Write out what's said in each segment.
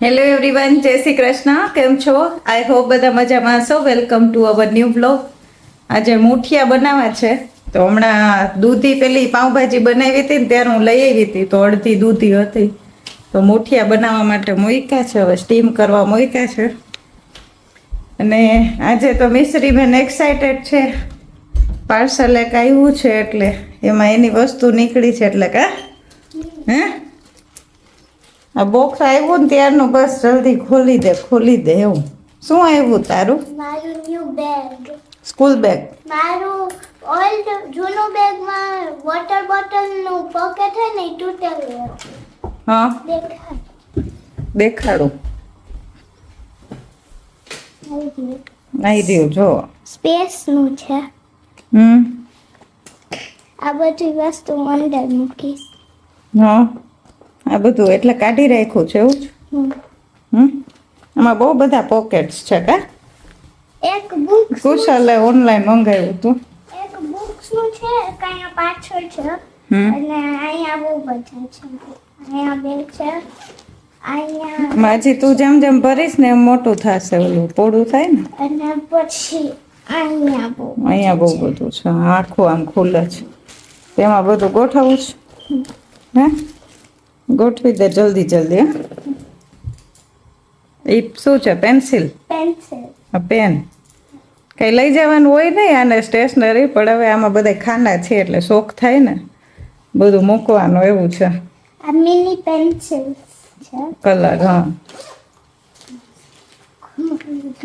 Hello everyone, જય શ્રી કૃષ્ણ. કેમ છો? આઈ હોપ બધા મજામાં હશો. Welcome to our new blog. આજે મુઠિયા બનાવવા છે. તો હમણાં દૂધી પેલી પાઉંભાજી બનાવી હતી ને ત્યારે હું લઈ આવી હતી, તો અડધી દૂધી હતી. તો મુઠિયા બનાવવા માટે મૂક્યા છે, હવે સ્ટીમ કરવા મૂક્યા છે. અને આજે તો મિશ્રીબેન એક્સાઇટેડ છે, પાર્સલ એક આવ્યું છે એટલે એમાં એની વસ્તુ નીકળી છે એટલે કા હે આ બોક્સ આવ્યું ને ત્યારનું બસ જલ્દી ખોલી દે એવું. શું આવ્યું તારું? મારું ન્યુ બેગ. School bag. મારું ઓલ્ડ જૂનું બેગમાં વોટર બોટલનું પોકેટ છે ને એ તૂટેલું. હા દેખાય. દેખાડું. આવી રહ્યું જો. સ્પેસનું છે. આ બધી વસ્તુ અંદર મૂકીશ. હા આ બધું એટલે કાઢી રાખ્યું છે એવું જ. આમાં બહુ બધા પોકેટ્સ છે કા. એક બુક કુશાલે ઓનલાઈન મંગાવ્યું હતું. એક બુક્સનું છે, એક અહીંયા પાછળ છે અને અહીંયા બહુ બધા છે. અહીંયા બે છે. અહીંયા માજી તું જેમ જેમ ભરીશ ને એમ મોટું થશે, ઓલું પોળું થાય ને. અને પછી અહીંયા બહુ બધું છે. આખું આમ ખુલ્લે છે. તેમાં બધું ગોઠવવું છે. હે ગોઠવી દે જલ્દી જલ્દી. હે એ શું છે? પેન્સિલ. પેન કઈ લઈ જવાનું હોય નહીં આને સ્ટેશનરી, પણ હવે આમાં બધા ખાના છે એટલે શોખ થાય ને બધું મૂકવાનું એવું છે. આ મિની પેન્સિલ છે. કલર. હા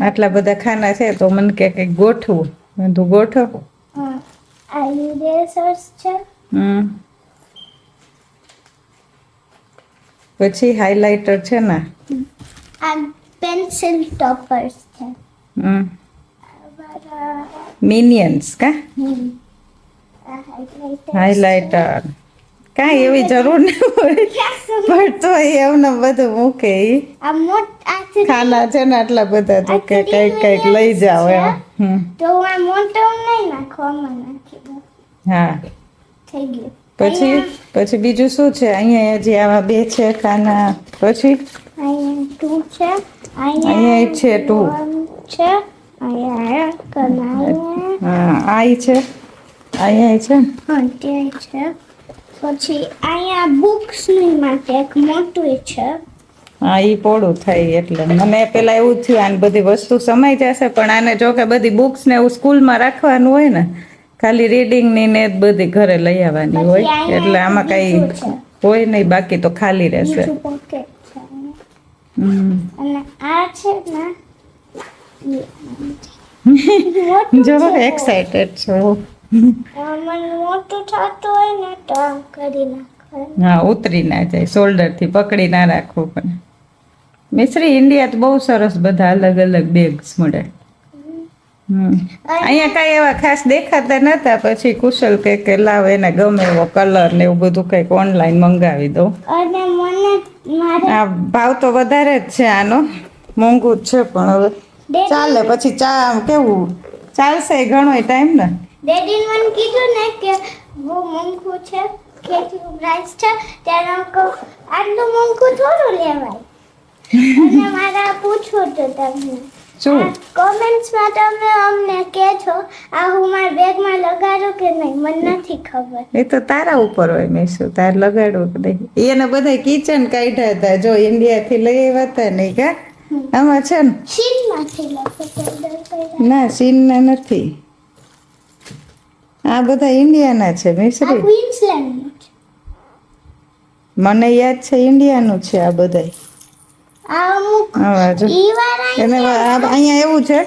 આટલા બધા ખાના છે તો મને કે કંઈક ગોઠવું. બધું ગોઠવ. આ ઇરેઝર્સ છે. પછી હાઇલાઇટર છે ને. આ પેન્સિલ ટોપર્સ છે. મિનિયન્સ કા હાઇલાઇટર કાંઈ એવી જરૂર નહીં હોય, પણ તો એમને બધું મૂકે. આ મોટા ખાના છે ને આટલા બધા તો કે કંઈક લઈ જાઓ એમ. તો આ મોટો નહીં નાખવામાં નાખી દો. હા થઈ ગયું. પછી બીજું શું છે? અહીંયા હજી આવા બે છે ખાના. પછી અહીંયા 2 છે. અહીંયા એક છે 2 છે. અહીંયા કનાઈ. હા આ છે. અહીંયા છે. હા ત્યાં છે. પછી અહીંયા બુક્સની માટે એક મોટું છે. હા એ પોળું થાય એટલે મને પેલા એવું જ થયું આને બધી વસ્તુ સમાઈ જશે, પણ આને જો કે બધી બુક્સ ને એવું સ્કૂલમાં રાખવાનું હોય ને, ખાલી રીડિંગની ને બધી ઘરે લઈ આવવાની હોય એટલે આમાં કઈ હોય નહીં, બાકી તો ખાલી રહેશે. અને આ છે ને જો એક્સાઇટેડ છો. મને મોટું થતું હોય ને તો આમ કરી નાખવાનું. હા ઉતરી ના જાય, શોલ્ડર થી પકડી ના રાખવું. પણ મિશ્રી ઇન્ડિયા તો બહુ સરસ બધા અલગ અલગ બેગ્સ મળે. અહીંયા કઈ એવા ખાસ દેખાતા નતા, પછી કુશલ કે લાવ એને ગમે એવો કલર ને એવું બધું કંઈક ઓનલાઈન મંગાવી દઉં. અને મને આ ભાવ તો વધારે જ છે આનો, મોંઘું જ છે પણ હવે ચાલે. પછી ચા કેવું ચાલશે ઘણો ટાઈમ ને. ડેડી મને કીધું ને કે બહુ મોંઘું છે, કેટલું પ્રાઇસ છે, ત્યારે હું કહું આટલું મોંઘું થોડું લેવાય. અને મારા પૂછવું હતું તમને શું કોમેન્ટ્સમાં તમે અમને કહેજો આ હું મારા બેગમાં લગાડું કે નહીં, મને નથી ખબર. એ તો તારા ઉપર હોય મેસુ, તાર લગાડવું કે નહીં. એને બધા કિચન કાઢ્યા હતા જો ઇન્ડિયાથી લઈ આવ્યા હતા નહીં કા. આમાં છે ને શીનમાંથી લખો. ના સીનના નથી, આ બધા ઇન્ડિયાના છે મિશ્રી. ક્વીન્સલેન્ડનું છે. મને યાદ છે ઇન્ડિયાનું છે આ બધા. આ અમુક હા જો એને અહીંયા એવું છે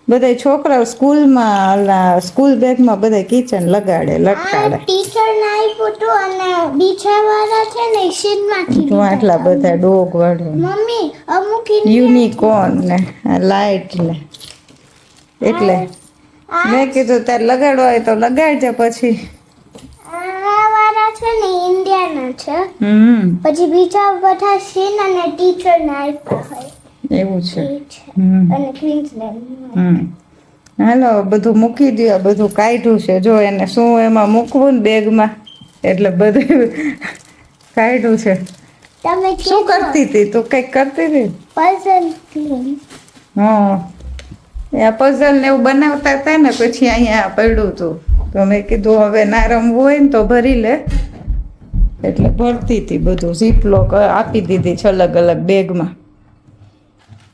બધા છોકરાઓ સ્કૂલમાં સ્કૂલ બેગમાં બધા કિચન લગાડે લટકાડે. ટીચરને આપ્યું હતું અને બીજા વાળા છે ને શીનમાંથી. તો આટલા બધા ડોગ વાળું, મમ્મી અમુક યુનિકોર્ન ને લાઈટ ને, એટલે મેં કીધું તારે લગાડવા હોય તો લગાડજે. પછી આ વાળા છે ને ઇન્ડિયાના છે, પછી બીજા બધા શીન અને ટીચરને આપ્યા હોય એવું છે. અને ક્વીન્સલેન્ડ. હાલો બધું મૂકી દો, બધું કાઢ્યું છે જો એને શું એમાં મૂકવું ને બેગમાં, એટલે બધું કાઢ્યું છે. તમે શું કરતી હતી તું? કંઈક કરતી હતી? Puzzle clean. હા, એ પઝલ ને એવું બનાવતા હતા ને, પછી અહીંયા પડ્યું હતું તો મેં કીધું હવે ના રમવું હોય ને તો ભરી લે, એટલે ભરતી હતી બધું. ઝીપલોક આપી દીધી છે અલગ અલગ બેગમાં.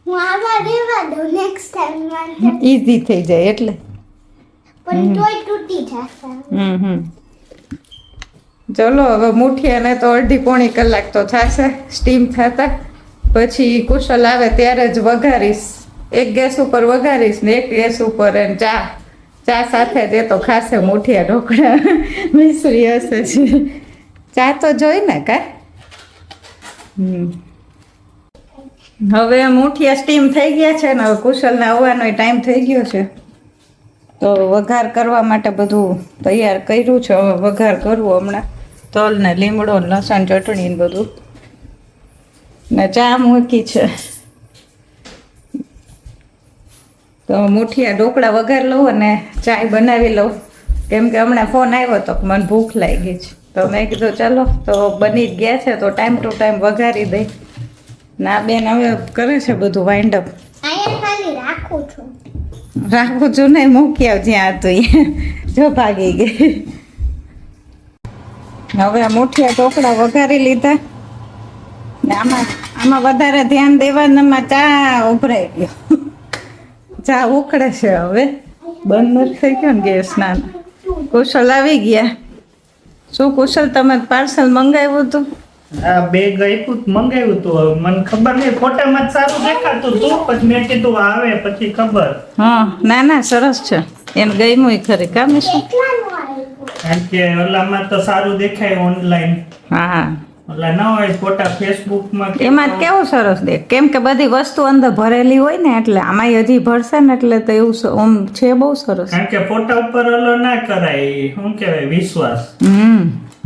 હું આમાં રહેવા દઉં નેક્સ્ટ ટાઈમ માટે. ઈઝી થઈ જાય એટલે. પણ તોય તૂટી જશે. ચલો હવે મુઠિયાને તો અડધી પોણી કલાક તો થશે સ્ટીમ થતા. પછી કુશલ આવે ત્યારે જ વઘારીશ. એક ગેસ ઉપર વઘારીશ ને એક ગેસ ઉપર એને ચા સાથે જ એ તો ખાશે મુઠિયા ઢોકળા. મિશ્રી હશે છે ચા તો જોઈ ને કા. હવે મુઠિયા સ્ટીમ થઈ ગયા છે ને હવે કુશલને આવવાનો ટાઈમ થઈ ગયો છે, તો વઘાર કરવા માટે બધું તૈયાર કર્યું છે. હવે વઘાર કરવું હમણાં. તલ ને લીમડો ને લસણ ચટણી ને બધું, ને ચા મૂકી છે. તો મુઠિયા ઢોકળા વઘાર લઉં અને ચાય બનાવી લઉં, કેમ કે હમણાં ફોન આવ્યો તો મને ભૂખ લાગી છે. તો મેં કીધું ચાલો તો બની જ ગયા છે તો ટાઈમ ટુ ટાઈમ વઘારી દઈ. ના બેન હવે કરે છે બધું વાઇન્ડ અપ. અહીંયા ખાલી રાખું છું. રાખું છું ને મૂકી આવ જ્યાં હતું જો ભાગી ગઈ. હવે આ મુઠિયા ઢોકળા વઘારી લીધા ને આમાં વધારે ધ્યાન દેવાનામાં ચા ઉભરાઈ ગયો. ચા ઉકળે છે હવે, બંધ નથી થઈ ગયો ને ગેસ. ના કુશલ આવી ગયા. શું કુશલ તમે પાર્સલ મંગાવ્યું હતું? આ બેગ આપ્યું મંગાવ્યું હતું. હવે મને ખબર નહીં, ફોટામાં જ સારું દેખાતું હતું, પછી મેં કીધું આવે પછી ખબર. હા ના ના સરસ છે, એને ગમ્યું ખરી કામ છે. કેટલાનું આવ્યું? કારણ કે ઓલામાં તો સારું દેખાય ઓનલાઈન, હા ઓલા ના હોય ફોટા ફેસબુકમાં. એમાં જ કેવું સરસ દેખ, કેમ કે બધી વસ્તુ અંદર ભરેલી હોય ને એટલે આમાં હજી ભરશે ને એટલે તો એવું આમ છે બહુ સરસ. કારણ કે ફોટા ઉપર ઓલો ના કરાય, શું કહેવાય, વિશ્વાસ.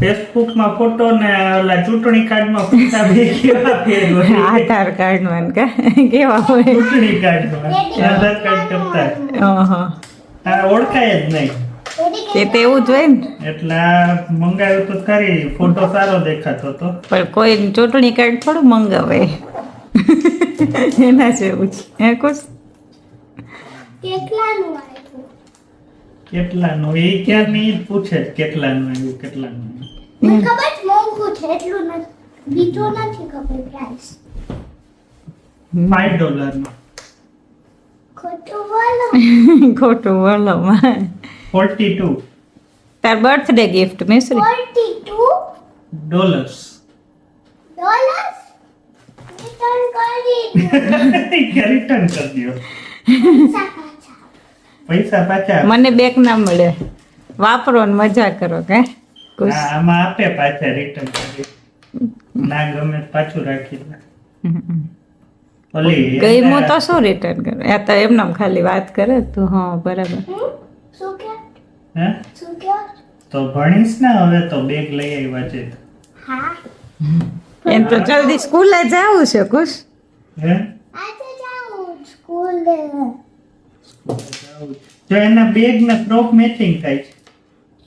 ફેસબુક માં ફોટો ને ઓલા ચૂંટણી કાર્ડ માં ફોટા બે કેવા ફેર હોય. આધાર કાર્ડ માં કેવા હોય, ચૂંટણી કાર્ડ માં આધાર કાર્ડ કરતા આ ઓળખાય જ નહીં. તે તેવું જ હોય ને. એટલે આ મંગાવ્યું તો ખરી, ફોટો સારો દેખાતો હતો. પણ કોઈ ચૂંટણી કાર્ડ થોડું મંગાવે એના જેવું છે. હે કુશ કેટલાનું આવ્યું? કેટલાનું એ ક્યારની ઈ જ પૂછે છે, કેટલાનું આવ્યું કેટલાનું આવ્યું. મને ખબર છે મોંઘું છે એટલું નથી, બીજું નથી ખબર પ્રાઇસ. $5 ખોટું બોલો. ખોટું બોલો માં. 42 તાર બર્થડે ગિફ્ટ મિશ્રી. $42 રિટર્ન કરી રિટર્ન કરી દો. પૈસા પાછા. પૈસા પાછા મને બેક ના મળે, વાપરો ને મજા કરો કે ખુશ. હા, આમાં આપે પાછા રિટર્ન કરી. ના ગમે તો પાછું રાખી દે. ઓલી ગઈ તો શું રિટર્ન કરે? આ તો એમને ખાલી વાત કરે તું. હા બરાબર. શું કે હે શું કે? તો ભણીશ ને હવે તો બેગ લઈ આવ્યા છે. હા એમ તો જલ્દી સ્કૂલે જાવું છે ખુશ. હે આજે જાઉં સ્કૂલે. તો એના બેગ ને ફ્રોક મેચિંગ થાય છે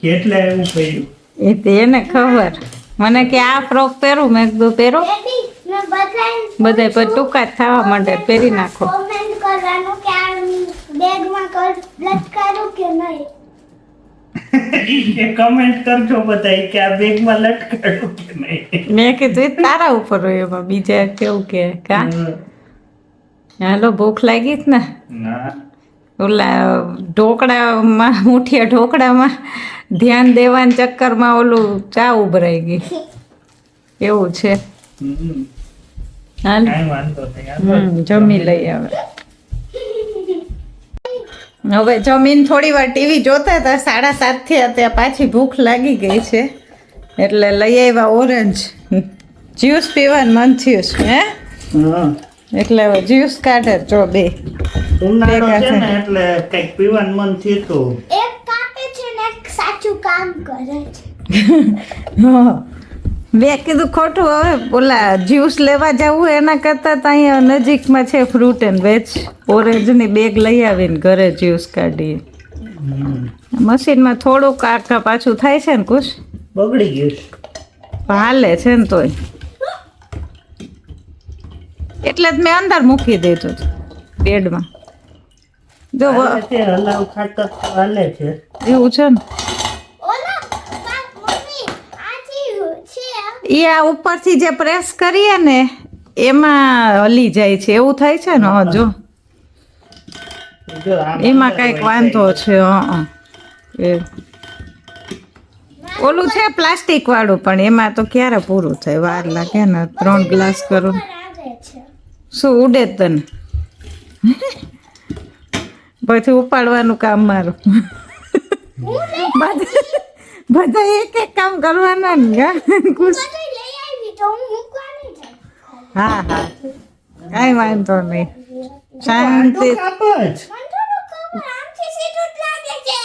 કે એટલે એવું કર્યું. એ તો એને ખબર. મને કે આ ફ્રોક પહેરું, મેં કીધું પહેરો. બેબી મેં બધાને બધાય પર ટૂંકા જ થવા માંડે, પહેરી નાખો. કોમેન્ટ કરવાનું કે આ બેગમાં લટકાડું કે નહીં. એ કમેન્ટ કરજો બધા કે આ બેગમાં લટકાડું કે નહીં. મેં કીધું એ તારા ઉપર હોય, એમાં બીજા કેવું કે કા. હાલો ભૂખ લાગી જ ને. ના ઓલા ઢોકળામાં, મુઠિયા ઢોકળામાં ધ્યાન દેવાના ચક્કરમાં ઓલું ચા ઉભરાઈ ગઈ એવું છે. હાલ કાંઈ વાંધો નહીં. જમી લઈ હવે. હવે જમીન થોડી વાર ટીવી જોતા હતા, 7:30 થયા, ત્યાં પાછી ભૂખ લાગી ગઈ છે એટલે લઈ આવ્યા ઓરેન્જ જ્યુસ પીવાનું મન થયું છે. હે એટલે હવે જ્યુસ કાઢે જો બે. ઉનાળો છે ને એટલે કંઈક પીવાનું મન થયું હતું. એક કાપે છે ને એક સાચું કામ કરે છે. હા મેં કીધું ખોટું, હવે ઓલા જ્યુસ લેવા જવું એના કરતાં તો અહીંયા નજીકમાં છે ફ્રૂટ એન્ડ વેજ, ઓરેન્જની બેગ લઈ આવીને ઘરે જ્યુસ કાઢીએ. મશીનમાં થોડુંક આખા પાછું થાય છે ને કુશ, બગડી ગયું છે. હાલે છે ને તોય. એટલે જ મેં અંદર મૂકી દીધું હતું બેડમાં. જો હાલે છે, હલાવ ખાતર તો હાલે છે. એવું છે ને ઓલા મમ્મી આજી છે એ આ ઉપરથી જે પ્રેસ કરીએ ને એમાં હલી જાય છે એવું થાય છે ને. જો જો આમ એમાં અંદર કઈક હોય વાંધો જાય. છે. એ ઓલું છે પ્લાસ્ટિક વાળું, પણ એમાં તો ક્યારે પૂરું થાય, વાર લાગે ને. 3 ગ્લાસ કરો આવે છે શું ઉડે જ તને પછી ઉપાડવાનું કામ મારું. બધા એક એક કામ કરવાના ને કા? ખુશ. બધું લઈ આવી તો હું મૂકવાની છે. હા હા કાંઈ વાંધો નહીં, શાંતિ. આટલું કાપ જ. મને તો ખબર આમથી સીધું જ લાગે છે.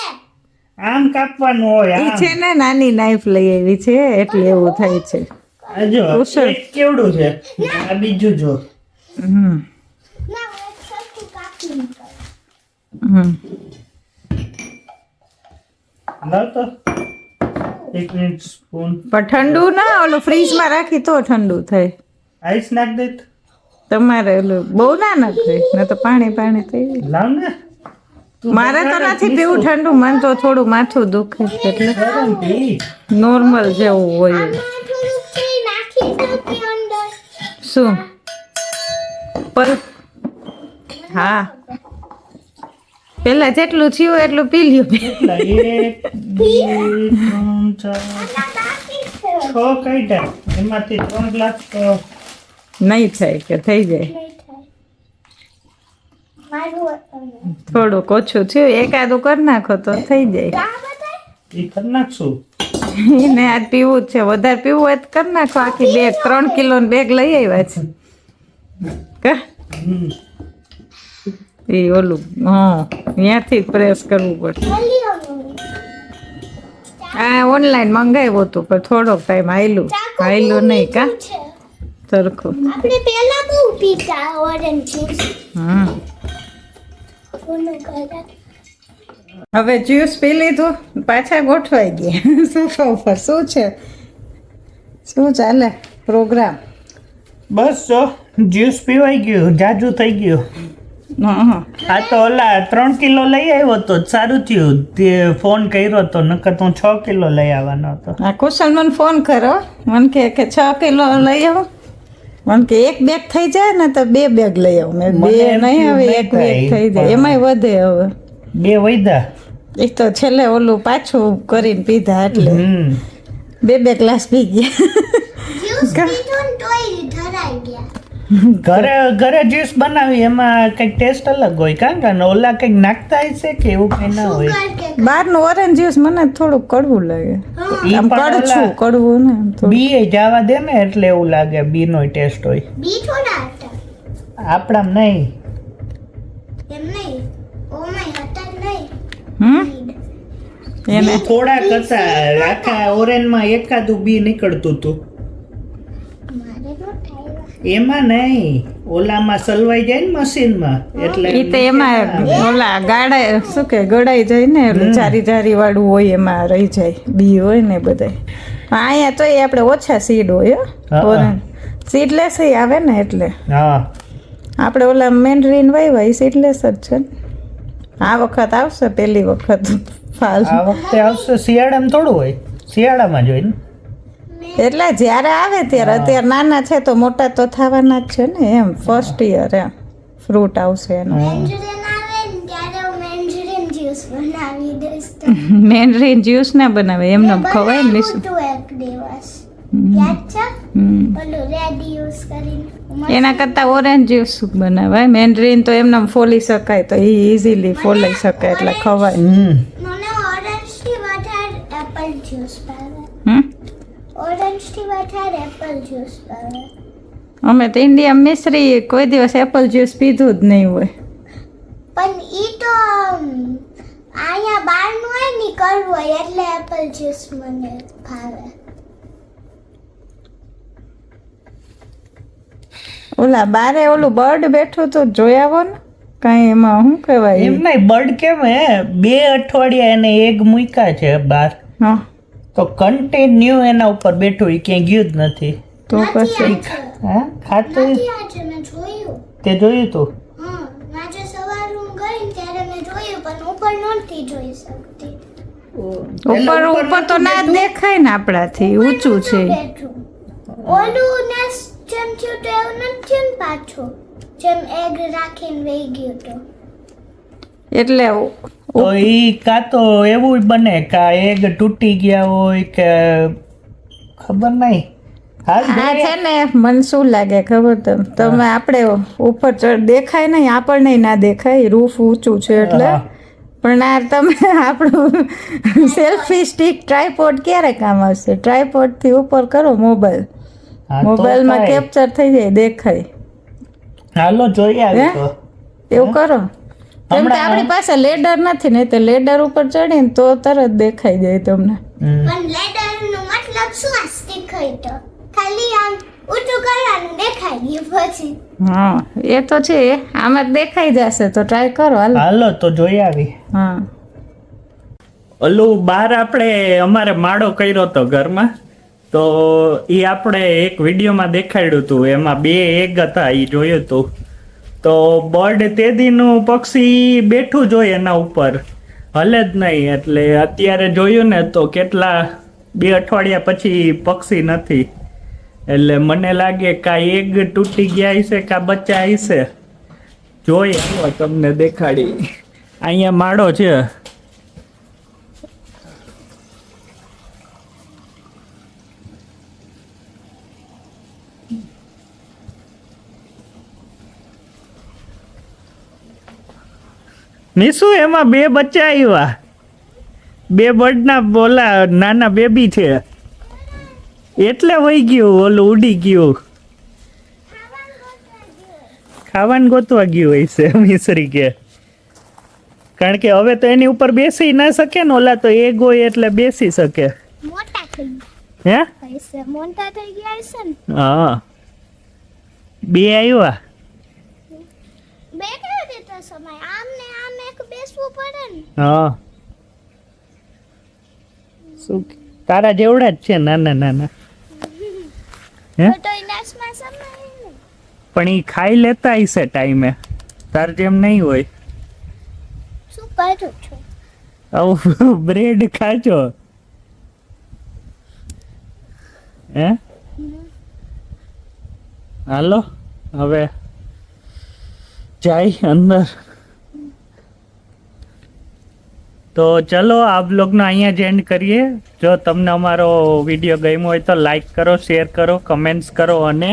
આમ કાપવાનું હોય ઈ આમ. છે ને નાની નાઈફ લઈ આવી છે એટલે એવું થાય છે. આ જો કુશળ. એક કેવડું છે, આ બીજું જો. હમ ના હું એક સરખું કાપી નીકળું. હમ લાવ તો 1 મિનિટ સ્પૂન. પણ ઠંડુ ના, ઓલું ફ્રીજમાં રાખી તો ઠંડુ થાય. આઈસ નાખ દે તો. તમારે ઓલું બહુ ના નખાય, ન તો પાણી પાણી થઈ જાય. લાવ ને તું મારે તો બગાડે નથી પીવું પીશું. ઠંડુ, મને તો થોડું માથું દુખે એટલે ગરમ પી. નોર્મલ જેવું હોય. આમાં થોડુંક છે નાખી શકીએ અંદર. શું પર હા પેલા જેટલું થયું એટલું પી લ્યો. કેટલા 1 2 3 4 આટલા બાકી છે. 6 કાઢ્યા, એમાંથી 3 ગ્લાસ તો નહીં થાય કે થઈ જાય, નહીં થાય. મારું થોડુંક ઓછું થયું, એકાદું કરી નાખો તો થઈ જાય. આ બતાય. ઈ કરી નાખશું. એને આજ પીવું જ છે, વધારે પીવું હોય તો કરી નાખો. આખી બેગ 3 કિલોની બેગ લઈ આવ્યા છે કા? હમ. એ ઓલું હા ત્યાંથી પ્રેસ કરવું પડે. લ્યો મમ્મી. આ ઓનલાઈન મંગાવ્યું હતું પણ થોડોક ટાઈમ હાયલું નહીં કા છે. સરખું. આપણે પહેલા બહુ પીતા ઓરેન્જ જ્યુસ. હમ ઓનું ઘરે. હવે જ્યુસ પી લીધું, પાછા ગોઠવાઈ ગયા સોફા ઉપર. શું છે, શું ચાલે પ્રોગ્રામ? બસ જો જ્યુસ પીવાઈ ગયું, જાજુ થઈ ગયું. હા આ તો ઓલા 3 કિલો લઈ આવ્યો તો સારું થયું તે ફોન કર્યો તો, નકર તો 6 કિલો લઈ આવવાનો હતો. આ કુશલ મને ફોન કરો, મને કે 6 કિલો લઈ આવો. મને કે એક બેગ થઈ જાય ને તો 2 બેગ લઈ આવું. મેં મને 2 એમ નહીં, થયું હવે બે 1 બેગ થાય, થઈ જાય, પણ- એમાંય વધે. હવે 2 વૈદા. એ તો છેલ્લે ઓલું પાછું કરીને પીધા એટલે હમ 2 ગ્લાસ પી ગયા. જ્યુસ પીધું ને તોય ધરાઈ ગયા. ઘરે જ્યુસ બનાવી એમાં કંઈક ટેસ્ટ અલગ હોય કારણ કે ઓલા કંઈક નાખતા હશે કે એવું કંઈ ના હોય. સુગર કે બહારનું ઓરેન્જ જ્યુસ મને થોડુંક કડવું લાગે. હા. ઈ આમ પણ કડછું ઓલા કડવું ને આમ થોડું. બી જવા દે ને એટલે એવું લાગે, બી નો ટેસ્ટ હોય. બી થોડા હતા. આપણામ નહીં. એમ નહીં. ઓમાય હતા જ નહીં. હમ એને બી થોડાક હતા, આખા ઓરેન્જમાં એકાદું બી નીકળતું હતું. મારે નો થાય. એમાં નહીં, ઓલામાં સલવાઈ જાય ને મશીનમાં એટલે ઈ તો એમાં ઓલા ગાડા શું કે ગળાઈ જાય ને એટલે ચારી ચારી વાળું હોય એમાં રહી જાય, બી હોય ને બધાય. અહીંયા તો એ આપણે ઓછા સીડ હોય હા. ઓરેન્જ સીડલેસ આવે ને એટલે હા આપણે ઓલા મેન્ડરીન વાવ્યા એ સીડલેસ જ છે ને. આ વખત આવશે પહેલી વખત ફાલ, આ વખતે આવશે. શિયાળામાં થોડું હોય, શિયાળામાં જ હોય ને. એટલે જ્યારે આવે ત્યારે, અત્યારે નાના છે તો મોટા તો થવાના જ છે ને, એમ ફર્સ્ટ યર એમ ફ્રૂટ આવશે એનું. મેન્જરીન આવે ને ત્યારે હું મેન્જરીન જ્યુસ બનાવી દઈશ તો. મેન્ડરીન જ્યુસ ના બનાવે, એમને ખવાય ને બનાવ્યું હતું એક દિવસ. યાદ છે? ઓલું રેડ યુઝ કરીને. એના કરતા ઓરેન્જ જ્યુસ બનાવાય. મેન્ડરીન તો એમને ફોલી શકાય, તો એ ઇઝીલી ફોલાઈ શકાય એટલે ખવાય. હમ મને ઓરેન્જ થી વધારે એપલ જ્યુસ ભાવે. હમ ઓરેન્જ થી વધારે એપલ જ્યુસ ભાવે. અમે તો ઇન્ડિયા મિશ્રી કોઈ દિવસ એપલ જ્યુસ પીધું જ નહીં હોય. પણ ઈ તો અહીંયા બહારનું હોય ને કરવું હોય એટલે એપલ જ્યુસ મને ભાવે. ઓલા બારે ઓલું બર્ડ બેઠું તો જોઈ આવો ને, કાંઈ એમાં શું કહેવાય? એમ નહીં, બર્ડ કેમ હે 2 અઠવાડિયા એને એગ મૂક્યા છે બહાર, હા તો કન્ટિન્યુ એના ઉપર બેઠું, એ ક્યાંય ગયું જ નથી. તો પછી હા ખાતું નથી આજે મેં જોયું તે જોયું તું? આજે સવારે હું ગઈ ને ત્યારે મેં જોયું પણ ઉપર નહોતી જોઈ શકતી. ઉપર તો ના જ દેખાય ને આપણાથી, ઊંચું છે. બેઠું. ઓલું નેસ્ટ જેમ થયું તો એવું નથી થયું ને પાછું જેમ એગ રાખીને વહી ગયું તો. એટલે તો ઈ કાં તો એવું બને કે એગ તૂટી ગયા હોય કે ખબર નહીં. આ છે ને મને શું લાગે ખબર તમે આપણે ઉપર દેખાય નહીં, આપણને ના દેખાય, રૂફ ઊંચું છે એટલે. પણ આ તમે આપણું સેલ્ફી સ્ટિક ટ્રાયપોડ ક્યારે કામ આવશે? ટ્રાયપોડ થી ઉપર કરો મોબાઈલ, મોબાઈલમાં કેપ્ચર થઈ જાય, દેખાય. હાલો જોઈ આવી તો એવું કરો. કેમ કે આપણી પાસે લેડર નથી ને, તો લેડર ઉપર ચડીને તો તરત દેખાઈ જાય તમને. પણ લેડર નો મતલબ શું? આ સ્ટિક હોય તો ખાલી આમ ઊંચું કરવાનું દેખાઈ ગયું પછી. હા એ તો છે, આમાં દેખાઈ જશે તો ટ્રાય કરો. હાલો તો જોઈ આવી. હા ઓલું બાર આપણે અમારે માળો કર્યો તો ઘરમાં, તો એ આપણે એક વિડીયોમાં દેખાડ્યું હતું, એમાં 2 એગ હતા, એ જોયું હતું. તો બર્ડ તે દીનું પક્ષી બેઠું જ હોય એના ઉપર, હલે જ નહીં. એટલે અત્યારે જોયું ને તો કેટલા 2 અઠવાડિયા પછી પક્ષી નથી. એટલે મને લાગે કા એગ તૂટી ગયા હશે કા બચ્ચા હશે. જોઈ આવો તમને દેખાડી. અહીંયા માળો છે. નીસુ એમાં 2 બચ્ચા આવ્યા, 2 બર્ડના બોલા નાના બેબી છે, એટલે વહી ગયું, ઓલું ઉડી ગયું, ખાવાનું ગોતવા ગયું હોય છે મિસરી કે. કારણ કે હવે તો એની ઉપર બેસી ના શકે ને, ઓલા તો એગ હોય એટલે બેસી શકે. મોટા થઈ હે ગયા મોટા થઈ ગયા હશે ને. હા 2 આવ્યા. બે કેવી રીતે સમય આમ ને આમ એક બેસવું પડે ને. હા શું તારા જેવડા જ છે, નાના નાના. હે તો ઇનાસમાં સમય ને. પણ ઈ ખાઈ લેતા હશે ટાઈમે, તાર જેમ નહીં હોય. શું કરું છું? આવું બ્રેડ ખાજો. હે હાલો હવે જાય અંદર. તો ચલો આ બ્લોગનો અહીંયા જ એન્ડ કરીએ. જો તમને અમારો વિડીયો ગમ્યો હોય તો લાઈક કરો, શેર કરો, કમેન્ટ્સ કરો અને